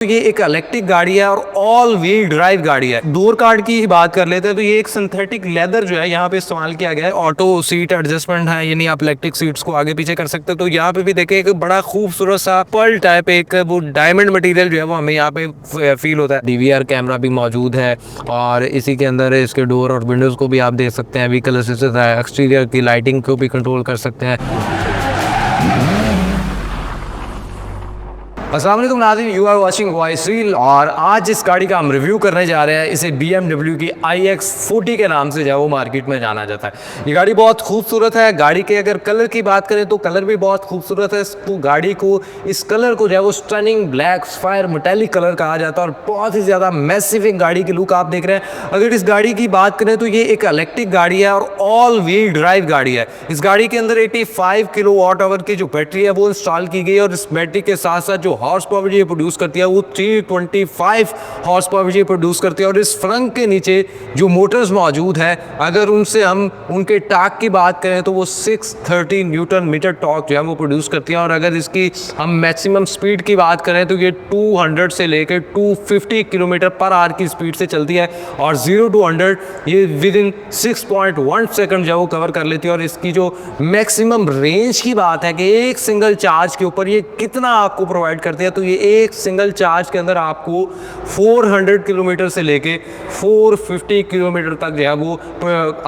ये एक इलेक्ट्रिक गाड़ी है और ऑल व्हील ड्राइव गाड़ी है। डोर कार्ड की बात कर लेते हैं तो ये एक सिंथेटिक लेदर जो है यहाँ पे इस्तेमाल किया गया है। ऑटो सीट एडजस्टमेंट है, यानी आप इलेक्ट्रिक सीट्स को आगे पीछे कर सकते हो। तो यहाँ पे भी देखें एक बड़ा खूबसूरत सा पर्ल टाइप एक वो डायमंड मटेरियल जो है वो हमें यहाँ पे फील होता है। DVR कैमरा भी मौजूद है और इसी के अंदर इसके डोर और विंडोज को भी आप देख सकते हैं। व्हीकल असिस्टेंट एक्सटीरियर की लाइटिंग को भी कंट्रोल कर सकते हैं। अस्सलाम वालेकुम नाज़रीन, you are watching Voice Reel और आज इस गाड़ी का हम रिव्यू करने जा रहे हैं। इसे BMW की iX40 के नाम से जो है वो मार्केट में जाना जाता है। ये गाड़ी बहुत खूबसूरत है। गाड़ी के अगर कलर की बात करें तो कलर भी बहुत खूबसूरत है। इसको गाड़ी को इस कलर को जो है वो stunning black fire metallic colour कहा जाता है और बहुत ही ज़्यादा मैसिव एक गाड़ी की लुक आप देख रहे हैं। अगर इस गाड़ी की बात करें तो ये एक इलेक्ट्रिक गाड़ी है और ऑल व्हील ड्राइव गाड़ी है। इस गाड़ी के अंदर 85 किलोवाट आवर की जो बैटरी है वो इंस्टॉल की गई है और इस बैटरी के साथ साथ जो हॉर्स पावर ये प्रोड्यूस करती है वो 325 हॉर्स पावर ये प्रोड्यूस करती है। और इस फ्रंट के नीचे जो मोटर्स मौजूद है, अगर उनसे हम उनके टॉर्क की बात करें तो वो 630 न्यूटन मीटर टॉर्क जो है वो प्रोड्यूस करती है। और अगर इसकी हम मैक्सिमम स्पीड की बात करें तो ये 200 से लेकर 250 किलोमीटर पर आवर की स्पीड से चलती है और 0 to 100 ये विद इन 6.1 सेकंड जो है वो कवर कर लेती है। और इसकी जो मैक्सिमम रेंज की बात है कि एक सिंगल चार्ज के ऊपर ये कितना आपको प्रोवाइड करती है, तो ये एक सिंगल चार्ज के अंदर आपको 400 किलोमीटर से लेके 450 किलोमीटर तक जो है वो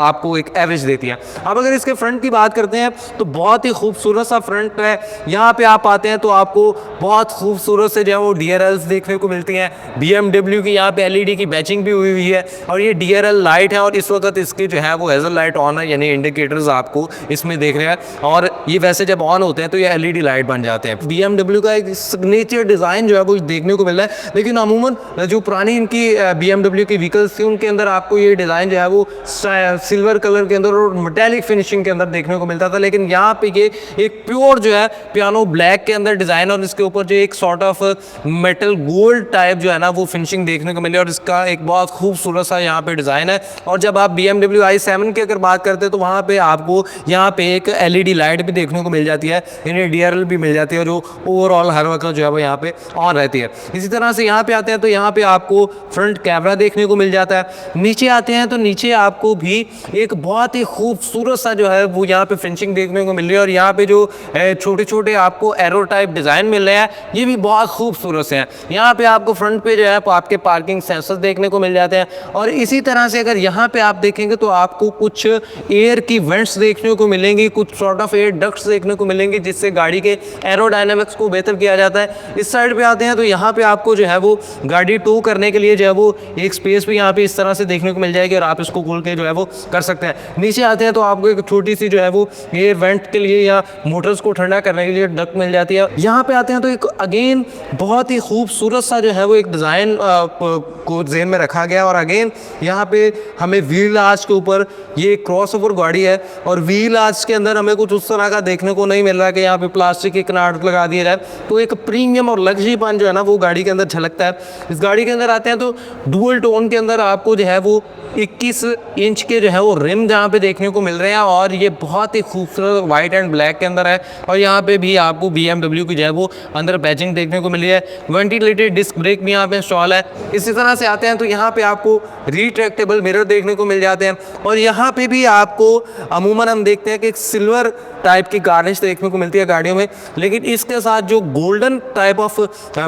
आपको एक एवरेज देती है। अब अगर इसके फ्रंट की बात करते हैं तो बहुत ही खूबसूरत सा फ्रंट है। यहाँ पे आप आते हैं तो आपको बहुत खूबसूरत से जो है वो DRLs देखने को मिलती हैं। BMW की यहाँ पे LED की बैचिंग भी हुई है और ये DRL लाइट है और इस वक्त इसकी जो है वो हेजल लाइट ऑन है, यानी इंडिकेटर्स आपको इसमें देख रहे हैं। और ये वैसे जब ऑन होते हैं तो ये LED लाइट बन जाते हैं। BMW का एक सिग्नेचर डिज़ाइन जो है वो देखने को मिल रहा है, लेकिन अमूमन जो पुरानी इनकी BMW की व्हीकल्स थी उनके अंदर आपको ये डिज़ाइन जो है वो सिल्वर कलर के अंदर और मेटालिक फिनिशिंग के अंदर देखने को मिलता था। लेकिन यहाँ पे ये एक प्योर जो है पियानो ब्लैक के अंदर डिज़ाइन और इसके ऊपर जो एक sort of metal gold type जो है ना वो फिनिशिंग देखने को मिली और इसका एक बहुत खूबसूरत सा यहाँ पे डिज़ाइन है। और जब आप BMW i7 की अगर बात करते हैं तो वहाँ पे आपको यहाँ पे एक LED लाइट भी देखने को मिल जाती है, यानी DRL भी मिल जाती है जो ओवरऑल हर वक्त जो है वो यहाँ पे ऑन रहती है। इसी तरह से यहाँ पे आते हैं तो यहाँ पे आपको फ्रंट कैमरा देखने को मिल जाता है। नीचे आते हैं तो नीचे आपको भी एक बहुत ही खूबसूरत सा जो है वो यहाँ पे फिनिशिंग देखने को मिल रही है और यहाँ पे जो छोटे छोटे आपको एरो टाइप डिज़ाइन मिल रहे हैं ये भी बहुत खूबसूरत से हैं। यहाँ पे आपको फ्रंट पे जो है आपके पार्किंग सेंसर देखने को मिल जाते हैं। और इसी तरह से अगर यहाँ पे आप देखेंगे तो आपको कुछ एयर की वेंट्स देखने को मिलेंगी, कुछ सॉर्ट ऑफ एयर डक्ट्स देखने को मिलेंगे जिससे गाड़ी के एरोडायनामिक्स को बेहतर किया जाता है। इस साइड पे आते हैं तो यहाँ पे आपको जो है वो गाड़ी टो करने के लिए जो है वो एक स्पेस भी यहाँ पे इस तरह से देखने को मिल जाएगी और आप इसको खोल के जो है वो कर सकते हैं। नीचे आते हैं तो आपको एक छोटी सी जो है वो एयर वेंट के लिए या मोटर्स को ठंडा करने के लिए डक्ट मिल जाती है। यहाँ पे आते हैं तो एक अगेन बहुत ही खूबसूरत सा जो है वो एक डिज़ाइन को जेन में रखा गया और अगेन यहाँ पे हमें व्हील आर्च के ऊपर ये क्रॉसओवर गाड़ी है और व्हील आर्च के अंदर हमें कुछ उस तरह का देखने को नहीं मिल रहा है कि यहाँ पे प्लास्टिक के किनारे लगा दिया जाए। तो एक प्रीमियम और लग्जरीपन जो है ना वो गाड़ी के अंदर झलकता है। इस गाड़ी के अंदर आते हैं तो डुअल टोन के अंदर आपको जो है वो 21 इंच के जो है वो रिम जहाँ पे देखने को मिल रहे हैं और ये बहुत ही खूबसूरत वाइट एंड ब्लैक के अंदर है। और यहाँ पे भी आपको BMW की जो है वो अंदर बैचिंग देखने को मिली है। वेंटिलेटेड डिस्क ब्रेक भी यहाँ पे इंस्टॉल है। इसी तरह से आते हैं तो यहाँ पे आपको रिट्रैक्टेबल मिरर देखने को मिल जाते हैं और यहाँ पे भी आपको अमूमन हम देखते हैं कि एक सिल्वर टाइप की गार्निश देखने को मिलती है गाड़ियों में, लेकिन इसके साथ जो गोल्डन टाइप ऑफ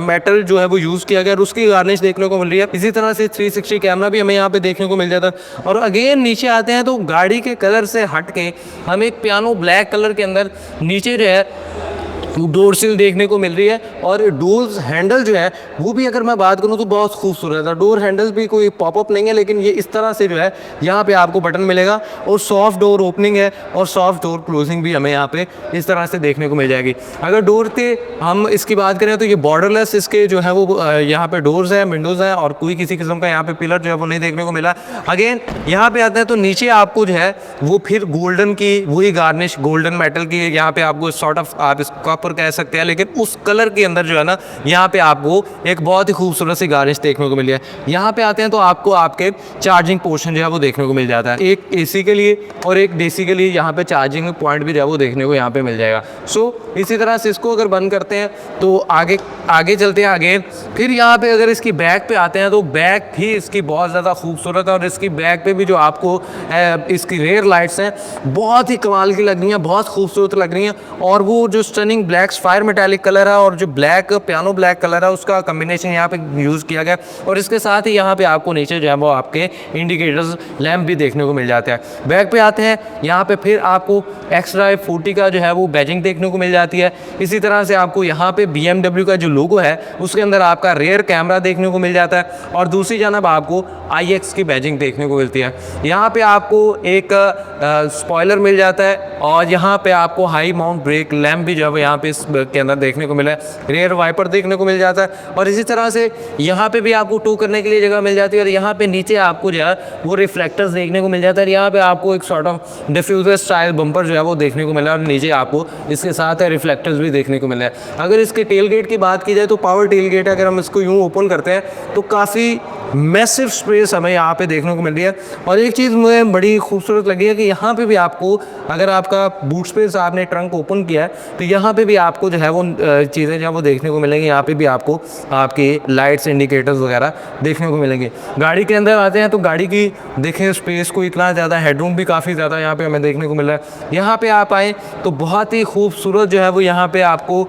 मेटल जो है वो यूज़ किया गया और उसकी गार्निश देखने को मिल रही है। इसी तरह से 360 कैमरा भी हमें यहाँ पे देखने को मिल जाता है। और अगेन नीचे आते हैं तो गाड़ी के कलर से हट के हमें एक पियानो ब्लैक कलर के अंदर नीचे जो है डोर सील देखने को मिल रही है। और डोर हैंडल जो है वो भी अगर मैं बात करूँ तो बहुत खूबसूरत है। डोर हैंडल भी कोई पॉपअप नहीं है, लेकिन ये इस तरह से जो है यहाँ पे आपको बटन मिलेगा और सॉफ्ट डोर ओपनिंग है और सॉफ्ट डोर क्लोजिंग भी हमें यहाँ पे इस तरह से देखने को मिल जाएगी। अगर डोर के हम इसकी बात करें तो ये बॉर्डरलेस इसके जो है वो यहाँ पे डोर्स हैं, विंडोज़ हैं और कोई किसी किस्म का यहाँ पे पिलर जो है वो नहीं देखने को मिला। अगेन यहाँ पे आते हैं तो नीचे आपको जो है वो फिर गोल्डन की वही गार्निश गोल्डन मेटल की यहाँ पे आपको सॉर्ट ऑफ आप इसका प्रॉपर कह सकते हैं, लेकिन उस कलर के अंदर जो है ना यहाँ पे आपको एक बहुत ही खूबसूरत सी गार्निश देखने को मिली है। यहाँ पे आते हैं तो आपको आपके चार्जिंग पोर्शन जो है वो देखने को मिल जाता है, एक एसी के लिए और एक डीसी के लिए यहाँ पे चार्जिंग पॉइंट भी जो है वो देखने को यहाँ पे मिल जाएगा। इसी तरह से इसको अगर बंद करते हैं तो आगे चलते हैं आगे। फिर यहाँ पे अगर इसकी बैक पे आते हैं तो बैक भी इसकी बहुत ज़्यादा खूबसूरत है, और इसकी बैक पे भी जो आपको इसकी रेयर लाइट्स हैं बहुत ही कमाल की लग रही हैं, बहुत खूबसूरत लग रही हैं। और वो जो stunning black fire metallic colour है और जो ब्लैक पियानो ब्लैक कलर है उसका कम्बिनेशन यहाँ पे यूज़ किया गया। और इसके साथ ही यहाँ पे आपको नीचे जो है वो आपके इंडिकेटर्स लैम्प भी देखने को मिल जाते हैं। बैक पे आते हैं, यहाँ पे फिर आपको एक्स-ड्राइव 40 का जो है वो बैजिंग देखने को मिल जाती है। इसी तरह से आपको यहाँ पे BMW का जो लोगो है उसके अंदर आपका रेयर कैमरा देखने को मिल जाता है, और दूसरी जानब आपको iX की बैजिंग देखने को मिलती है। यहाँ पे आपको एक स्पॉइलर मिल जाता है, और यहाँ पे आपको हाई माउंट ब्रेक लैम्प भी जो है यहाँ पे इसके अंदर देखने को मिला है। रेयर वाइपर देखने को मिल जाता है, और इसी तरह से यहाँ पे भी आपको टो करने के लिए जगह मिल जाती है। और यहाँ पे नीचे आपको जो है वो रिफ्लेक्टर्स देखने को मिल जाता है। यहाँ पे आपको एक sort of diffuser style bumper जो है वो देखने को मिला है, और नीचे आपको इसके साथ रिफ्लेक्टर्स भी देखने को मिले हैं। अगर इसके टेल गेट की बात की जाए तो पावर टेल गेट है, अगर हम इसको यूँ ओपन करते हैं तो काफ़ी मैसिव स्पेस हमें यहाँ पे देखने को मिल रही है। और एक चीज़ मुझे बड़ी खूबसूरत लगी है कि यहाँ पे भी आपको, अगर आपका बूट स्पेस आपने ट्रंक ओपन किया है तो यहाँ पे भी आपको जो है वो चीज़ें जो है वो देखने को मिलेंगी। यहाँ पे भी आपको आपके लाइट्स इंडिकेटर्स वगैरह देखने को मिलेंगे। गाड़ी के अंदर आते हैं तो गाड़ी की देखें स्पेस को इतना ज़्यादा, हेडरूम भी काफ़ी ज़्यादा यहाँ पे हमें देखने को मिल रहा है। यहाँ पे आप आएँ तो बहुत ही खूबसूरत जो है वो यहाँ पे आपको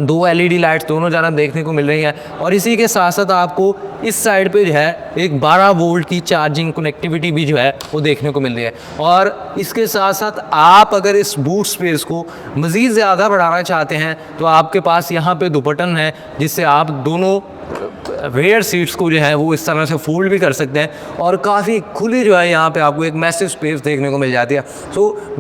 2 LED लाइट्स दोनों जानब देखने को मिल रही हैं। और इसी के साथ साथ आपको इस साइड पे जो है एक 12 वोल्ट की चार्जिंग कनेक्टिविटी भी जो है वो देखने को मिल रही है। और इसके साथ साथ आप अगर इस बूट स्पेस को मज़ीद ज़्यादा बढ़ाना चाहते हैं तो आपके पास यहाँ पे 2 बटन है जिससे आप दोनों रेयर सीट्स को जो है वो इस तरह से फोल्ड भी कर सकते हैं, और काफ़ी खुली जो है यहाँ पे आपको एक मैसिव स्पेस देखने को मिल जाती है।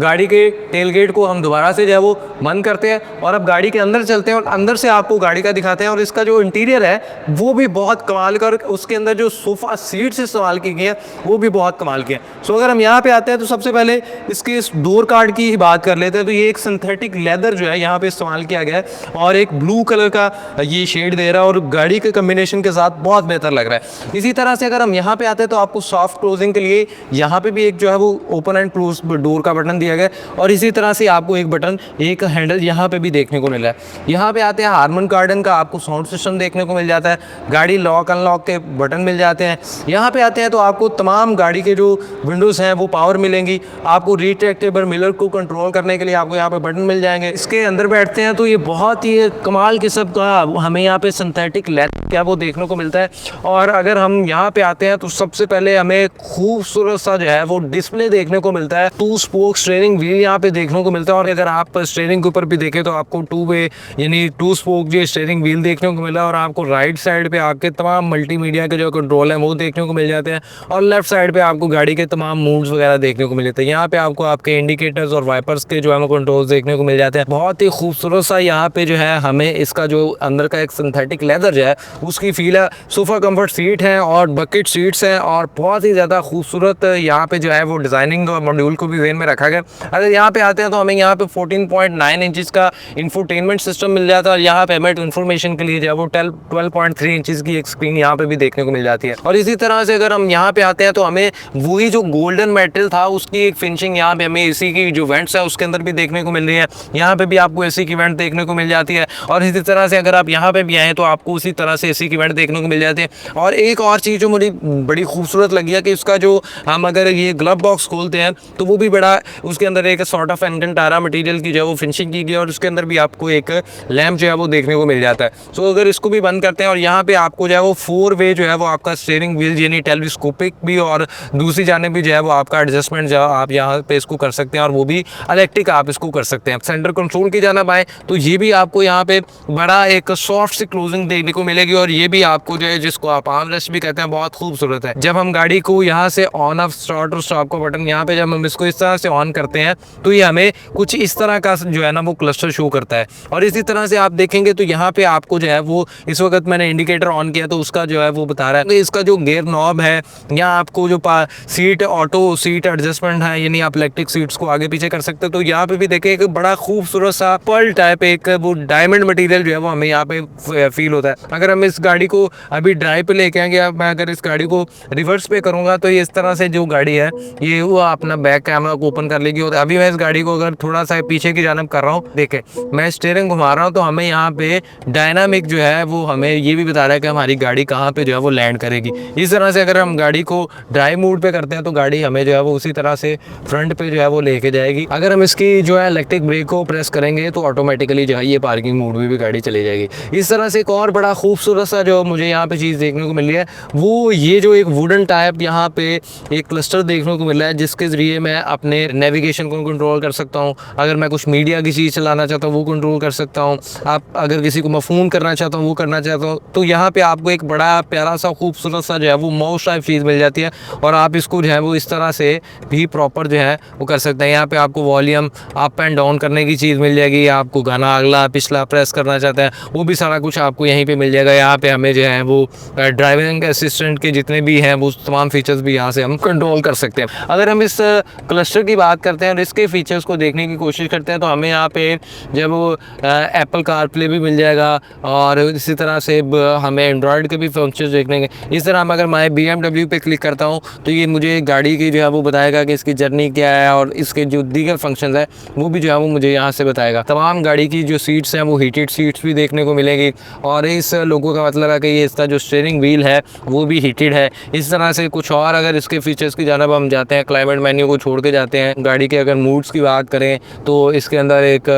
गाड़ी के टेल गेट को हम दोबारा से जो है वो बंद करते हैं, और अब गाड़ी के अंदर चलते हैं और अंदर से आपको गाड़ी का दिखाते हैं। और इसका जो इंटीरियर है वो भी बहुत कमाल का, और उसके अंदर जो सोफ़ा सीट्स इस्तेमाल की गई हैं वो भी बहुत कमाल की हैं। अगर हम यहाँ पे आते हैं तो सबसे पहले इसके इस डोर कार्ड की ही बात कर लेते हैं। तो ये एक सिंथेटिक लेदर जो है यहाँ पे इस्तेमाल किया गया है, और एक ब्लू कलर का ये शेड दे रहा है, और गाड़ी के कम्बिनेशन के साथ बहुत बेहतर लग रहा है। इसी तरह से अगर हम यहाँ पे आते हैं तो आपको सॉफ्ट क्लोजिंग के लिए यहाँ पे भी एक जो है वो ओपन एंड क्लोज डोर का बटन दिया गया है, और इसी तरह से आपको एक बटन, एक हैंडल यहाँ पे भी देखने को मिला है। यहाँ पे आते हैं हारमन कार्डन का आपको साउंड सिस्टम देखने को मिल जाता है, गाड़ी लॉक अनलॉक के बटन मिल जाते हैं। यहाँ पे आते हैं तो आपको तमाम गाड़ी के जो विंडोज़ हैं वो पावर मिलेंगी। आपको रिट्रैक्टेबल मिरर को कंट्रोल करने के लिए आपको यहाँ पे बटन मिल जाएंगे। इसके अंदर बैठते हैं तो ये बहुत ही कमाल किस्म का हमें यहाँ पे सिंथेटिक लेदर क्या वो देखने को मिलता है। और अगर हम यहाँ पे आते हैं तो सबसे पहले हमें खूबसूरत सा जो है वो डिस्प्ले देखने को मिलता है। 2 स्पोक स्टीयरिंग व्हील यहाँ पे देखने को मिलता है, और अगर आप स्टीयरिंग के ऊपर भी देखें तो आपको 2 वे यानी 2 स्पोक जो स्टीयरिंग व्हील देखने को मिला है, और आपको राइट साइड पे आपके तमाम मल्टीमीडिया के जो कंट्रोल है वो देखने को मिल जाते हैं, और लेफ्ट साइड पे आपको गाड़ी के तमाम मूड्स वगैरह देखने को मिल जाते हैं। यहाँ पे आपको आपके इंडिकेटर्स और वाइपर्स के जो है कंट्रोल्स देखने को मिल जाते हैं। बहुत ही खूबसूरत सा यहाँ पे जो है हमें इसका जो अंदर का एक सिंथेटिक लेदर जो है उसकी फील है। सोफ़ा कंफर्ट सीट है और बकेट सीट्स हैं, और बहुत ही ज़्यादा खूबसूरत यहाँ पे जो है वो डिज़ाइनिंग और मॉड्यूल को भी ज़हन में रखा गया। अगर यहाँ पे आते हैं तो हमें यहाँ पे 14.9 इंचज़ का इंफोटेनमेंट सिस्टम मिल जाता है, और यहाँ पे हमें इन्फॉर्मेशन के लिए जो है वो 12.3 इंचज़ की एक स्क्रीन यहाँ पे भी देखने को मिल जाती है। और इसी तरह से अगर हम यहाँ पे आते हैं तो हमें वही जो गोल्डन मेटल था उसकी एक फिनिशिंग यहाँ पे हमें एसी की जो वेंट्स है उसके अंदर भी देखने को मिल रही है। यहाँ पे भी आपको एसी की वेंट देखने को मिल जाती है, और इसी तरह से अगर आप यहाँ पे भी आए तो आपको उसी तरह से एसी की वेंट देखने को मिल जाती है। और एक और चीज़ जो मुझे बड़ी खूबसूरत लगी है कि उसका जो हम अगर ये ग्लव बॉक्स खोलते हैं तो वो भी बड़ा, उसके अंदर एक सॉर्ट ऑफ एंकंटारा मटेरियल की जो है वो फिनिशिंग की गई है, और उसके अंदर भी आपको एक लैम्प जो है वो देखने को मिल जाता है। अगर इसको भी बंद करते हैं और यहाँ पे आपको जो है वो 4 वे जो है वो आपका स्टीयरिंग व्हील यानी टेलीस्कोपिक भी, और दूसरी जाने भी जो है वो आपका एडजस्टमेंट जो आप यहाँ पे इसको कर सकते हैं, और वो भी इलेक्ट्रिक आप इसको कर सकते हैं। सेंटर कंट्रोल की जाना आए तो ये भी आपको यहाँ पे बड़ा एक सॉफ्ट सी क्लोजिंग देखने को मिलेगी, और ये भी आपको जो है, जिसको आप आर्मरेस्ट भी कहते हैं, बहुत खूबसूरत है। जब हम गाड़ी को यहाँ से ऑन ऑफ स्टार्ट और स्टॉप का बटन यहाँ पे जब हम इसको इस तरह से ऑन करते हैं तो ये हमें कुछ इस तरह का जो है ना वो क्लस्टर शो करता है। और इसी तरह से आप देखेंगे तो यहाँ पे आपको जो है वो, इस वक्त मैंने इंडिकेटर ऑन किया तो उसका जो है वो बता रहा है। तो इसका जो गियर नॉब है, यहाँ आपको जो सीट ऑटो सीट एडजस्टमेंट है, यानी आप इलेक्ट्रिक सीट्स को आगे पीछे कर सकते हो। तो यहाँ पे भी देखें एक बड़ा खूबसूरत सा पर्ल टाइप एक वो डायमंड मटेरियल जो है वो हमें यहाँ पे फील होता है। अगर हम इस गाड़ी को अभी ड्राइव पे लेके आएंगे, मैं अगर इस गाड़ी को रिवर्स पे करूंगा तो इस तरह से जो गाड़ी है ये वो अपना बैक कैमरा को ओपन कर लेगी। और अभी मैं इस गाड़ी को अगर थोड़ा सा पीछे की जानब कर रहा हूँ, देखें मैं स्टीयरिंग घुमा रहा हूँ तो हमें यहाँ पे डायनामिक जो है वो हमें ये भी बता रहा है कि हमारी गाड़ी कहाँ पे जो है वो लैंड करेगी। इस तरह से अगर हम गाड़ी को ड्राइव मोड पे करते हैं तो गाड़ी हमें जो है वो उसी तरह से फ्रंट पे जो है वो लेके जाएगी। अगर हम इसकी जो है इलेक्ट्रिक ब्रेक को प्रेस करेंगे तो ऑटोमेटिकली जो है ये पार्किंग मोड में भी गाड़ी चली जाएगी। इस तरह से एक और बड़ा खूबसूरत सा जो मुझे यहाँ पे चीज़ देखने को मिल रही है वो ये जो एक वुडन टाइप यहाँ पे एक क्लस्टर देखने को मिल रहा है, जिसके ज़रिए मैं अपने नेविगेशन को कंट्रोल कर सकता हूँ। अगर मैं कुछ मीडिया की चीज़ चलाना चाहता हूँ वो कंट्रोल कर सकता हूँ। आप अगर किसी को मफ़हूम करना चाहता हूँ वो करना चाहता हूँ। तो यहाँ पे आपको एक बड़ा प्यारा सा खूबसूरत सा जो है वो माउस टाइप चीज़ मिल जाती है और आप इसको जो है वो इस तरह से भी प्रॉपर जो है वो कर सकते हैं। यहाँ पे आपको वॉल्यूम अप एंड डाउन करने की चीज़ मिल जाएगी। आपको गाना अगला पिछला प्रेस करना चाहते हैं वो भी सारा कुछ आपको यहीं पे मिल जाएगा। यहाँ पे हमें जो है वो ड्राइविंग असिस्टेंट के जितने भी हैं वो तमाम फीचर्स भी यहाँ से हम कंट्रोल कर सकते हैं। अगर हम इस क्लस्टर की बात करते हैं और इसके फीचर्स को देखने की कोशिश करते हैं तो हमें यहाँ पे जब वो एप्पल कारप्ले भी मिल जाएगा और इसी तरह से हमें एंड्रॉयड के भी फंक्शंस देखने के। इस तरह हम अगर मैं BMW पे क्लिक करता हूँ तो ये मुझे गाड़ी की जो है वो बताएगा कि इसकी जर्नी क्या है और इसके जो दीगर फंक्शंस है वो भी जो है वो मुझे यहाँ से बताएगा। तमाम गाड़ी की जो सीट्स हैं वो हीटेड सीट्स भी देखने को मिलेगी और इस लोगों का मतलब है कि ये इसका जो स्टीयरिंग व्हील है वो भी हीटेड है। इस तरह से कुछ और अगर इसके फीचर्स की जानब हम जाते हैं, क्लाइमेट मेन्यू को छोड़ के जाते हैं, गाड़ी के अगर मूड्स की बात करें तो इसके अंदर एक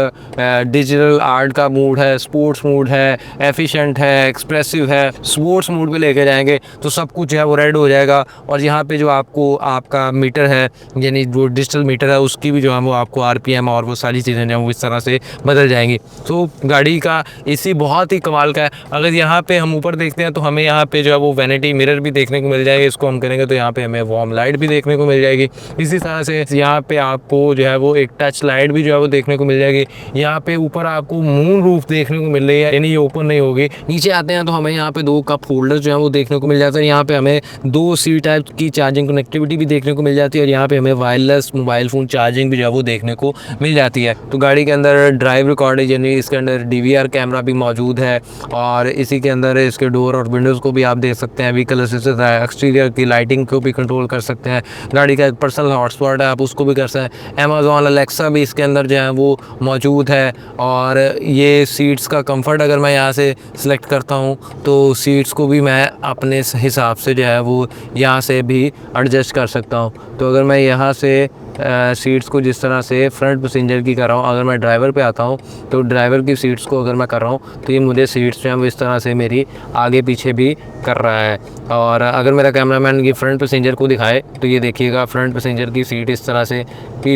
डिजिटल आर्ट का मूड है, स्पोर्ट्स मूड है, एफिशिएंट है, एक्सप्रेसिव है। स्पोर्ट्स मूड पे लेके जाएंगे तो सब कुछ जो है वो रेड हो जाएगा और यहाँ पे जो आपको आपका मीटर है यानी जो डिजिटल मीटर है उसकी भी जो है वो आपको RPM और वो सारी चीज़ें जो है वो इस तरह से बदल जाएंगी। तो गाड़ी का एसी बहुत ही कमाल का है। अगर यहाँ पे हम ऊपर देखते हैं तो हमें यहाँ पे जो है वो वैनिटी मिरर भी देखने को मिल जाएगा। इसको हम करेंगे तो यहाँ पे हमें वार्म लाइट भी देखने को मिल जाएगी। इसी तरह से यहाँ पे आपको जो है वो एक टच लाइट भी जो है वो देखने को मिल जाएगी। यहाँ पे ऊपर आपको मून रूफ देखने को मिल रही है, यानी ये ओपन नहीं होगी। नीचे आते हैं तो हमें यहाँ पे 2 कप होल्डर जो है वो देखने को मिल जाता है। यहाँ पे हमें 2 C टाइप की चार्जिंग कनेक्टिविटी भी देखने को मिल जाती है और यहाँ पे हमें वायरलेस मोबाइल फ़ोन चार्जिंग भी जो है वो देखने को मिल जाती है। तो गाड़ी के अंदर ड्राइव रिकॉर्डिंग यानी इसके अंदर DVR कैमरा भी मौजूद है और इसी के अंदर इसके डोर और विंडोज़ को भी आप देख सकते हैं। व्हीकल असिस्टेंट है, एक्सटीरियर की लाइटिंग को भी कंट्रोल कर सकते हैं। गाड़ी का एक पर्सनल हॉटस्पॉट है, आप उसको भी कर सकते हैं। Amazon Alexa भी इसके अंदर जो है वो मौजूद है और ये सीट्स का कंफर्ट अगर मैं यहाँ से सिलेक्ट करता हूँ तो सीट्स को भी मैं अपने हिसाब से जो है वो यहाँ से भी एडजस्ट कर सकता हूँ। तो अगर मैं यहाँ से सीट्स को जिस तरह से फ्रंट पैसेंजर की कर रहा हूँ, अगर मैं ड्राइवर पे आता हूँ तो ड्राइवर की सीट्स को अगर मैं कर रहा हूँ तो ये मुझे सीट्स जो है वो इस तरह से मेरी आगे पीछे भी कर रहा है। और अगर मेरा कैमरामैन ये फ्रंट पैसेंजर को दिखाए तो ये देखिएगा फ्रंट पैसेंजर की सीट इस तरह से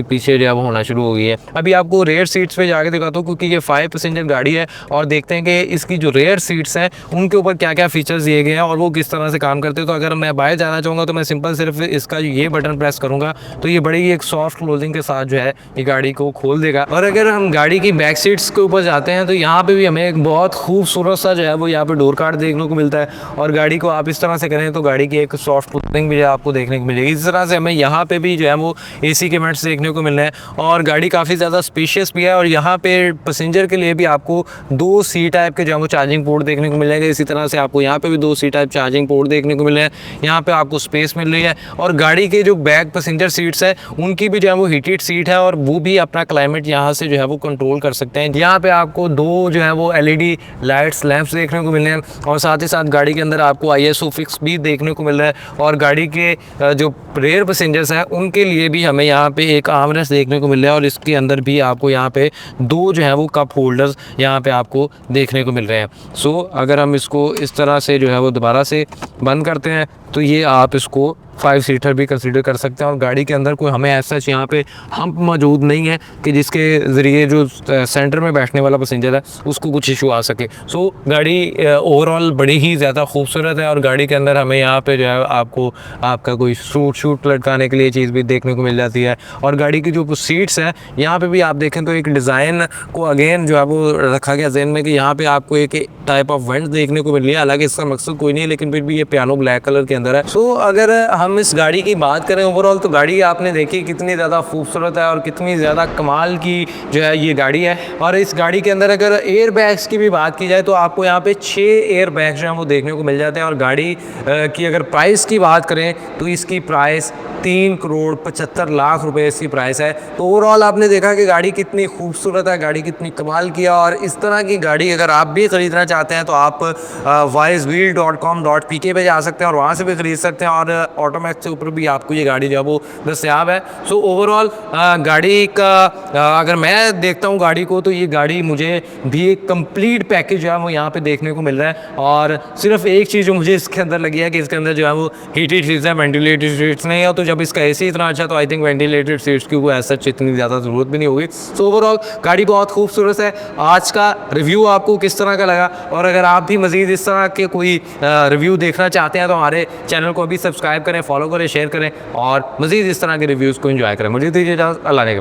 पीछे जो है वो होना शुरू हो गई है। अभी आपको रेयर सीट्स पे जाके दिखाता हूँ क्योंकि ये 5 पैसेंजर गाड़ी है और देखते हैं कि इसकी जो रेयर सीट्स हैं उनके ऊपर क्या क्या फीचर्स दिए गए हैं और वो किस तरह से काम करते हैं। तो अगर मैं बाहर जाना चाहूँगा तो मैं सिंपल सिर्फ इसका ये बटन प्रेस करूँगा तो ये बड़ी एक सॉफ्ट क्लोजिंग के साथ जो है ये गाड़ी को खोल देगा। और अगर हम गाड़ी की बैक सीट्स के ऊपर जाते हैं तो यहाँ पे भी हमें एक बहुत खूबसूरत सा जो है वो यहाँ पे डोर कार्ड देखने को मिलता है और गाड़ी को आप इस तरह से करें तो गाड़ी की एक सॉफ्ट क्लोजिंग भी आपको देखने को मिलेगी। इस तरह से हमें यहाँ पे भी जो है वो AC के वेंट्स देखने को मिल रहे हैं और गाड़ी काफ़ी ज़्यादा स्पेशियस भी है और यहाँ पे पैसेंजर के लिए भी आपको 2 C टाइप के जो है वो चार्जिंग पोर्ट देखने को मिलेगा। इसी तरह से आपको यहाँ पे भी 2 C टाइप चार्जिंग पोर्ट देखने को मिल रहे हैं। यहाँ पे आपको स्पेस मिल रही है और गाड़ी के जो बैक पैसेंजर सीट्स है उनकी भी जो है वो हीटेड सीट है और वो भी अपना क्लाइमेट यहाँ से जो है वो कंट्रोल कर सकते हैं। यहाँ पे आपको 2 जो है वो LED लाइट्स लैंप्स देखने को मिल रहे हैं और साथ ही साथ गाड़ी के अंदर आपको ISO फिक्स भी देखने को मिल रहा है और गाड़ी के जो रेयर पैसेंजर्स हैं उनके लिए भी हमें यहाँ पे एक आर्मरेस्ट देखने को मिल रहा है और इसके अंदर भी आपको यहाँ पे 2 जो है वो कप होल्डर्स यहाँ पे आपको देखने को मिल रहे हैं। सो अगर हम इसको इस तरह से जो है वो दोबारा से बंद करते हैं तो ये आप इसको 5 सीटर भी कंसीडर कर सकते हैं। और गाड़ी के अंदर कोई हमें ऐसा यहाँ पे हम्प मौजूद नहीं है कि जिसके ज़रिए जो सेंटर में बैठने वाला पैसेंजर है उसको कुछ इशू आ सके। सो गाड़ी ओवरऑल बड़ी ही ज़्यादा खूबसूरत है। और गाड़ी के अंदर हमें यहाँ पे जो है आपको आपका कोई शूट लटकाने के लिए चीज़ भी देखने को मिल जाती है। और गाड़ी की जो सीट्स हैं यहाँ पे भी आप देखें तो एक डिज़ाइन को अगेन जो है वो रखा गया जहन में कि यहाँ पे आपको एक टाइप ऑफ वेंट देखने को मिल रही है। हालांकि इसका मकसद कोई नहीं है, लेकिन फिर भी ये पियानो ब्लैक कलर के अंदर है। सो अगर हम इस गाड़ी की बात करें ओवरऑल, तो गाड़ी आपने देखी कितनी ज़्यादा खूबसूरत है और कितनी ज़्यादा कमाल की जो है ये गाड़ी है। और इस गाड़ी के अंदर अगर एयर बैग्स की भी बात की जाए तो आपको यहाँ पे 6 एयर बैग्स जो हैं वो देखने को मिल जाते हैं। और गाड़ी की अगर प्राइस की बात करें तो इसकी प्राइस 3,75,00,000 रुपए इसकी प्राइस है। तो ओवरऑल आपने देखा कि गाड़ी कितनी खूबसूरत है, गाड़ी कितनी कमाल की है। और इस तरह की गाड़ी अगर आप भी ख़रीदना चाहते हैं तो आप wisewheel.com.pk पे जा सकते हैं और वहाँ से भी ख़रीद सकते हैं। और ऑटोमैक्स के ऊपर भी आपको ये गाड़ी जो है वो दस्तयाब है। सो ओवरऑल गाड़ी का अगर मैं देखता हूँ गाड़ी को, तो ये गाड़ी मुझे भी एक कंप्लीट पैकेज जो है वो यहाँ पे देखने को मिल रहा है। और सिर्फ एक चीज़ जो मुझे इसके अंदर लगी है कि इसके अंदर जो है वो हीटेड सीट्स है, वेंटिलेटेड सीट्स नहीं है। तो जब इसका एसी इतना अच्छा, तो आई थिंक वेंटिलेटेड सीट्स की कोई ऐसा इतनी ज़्यादा ज़रूरत भी नहीं होगी। सो ओवरऑल गाड़ी बहुत खूबसूरत है। आज का रिव्यू आपको किस तरह का लगा, और अगर आप भी मज़ीद इस तरह के कोई रिव्यू देखना चाहते हैं तो हमारे चैनल को अभी सब्सक्राइब करें, फॉलो करें, शेयर करें और मज़ीद इस तरह के रिव्यूज़ को एंजॉय करें। मुझे दीजिए इजाज़त, अल्लाह ने के बाद।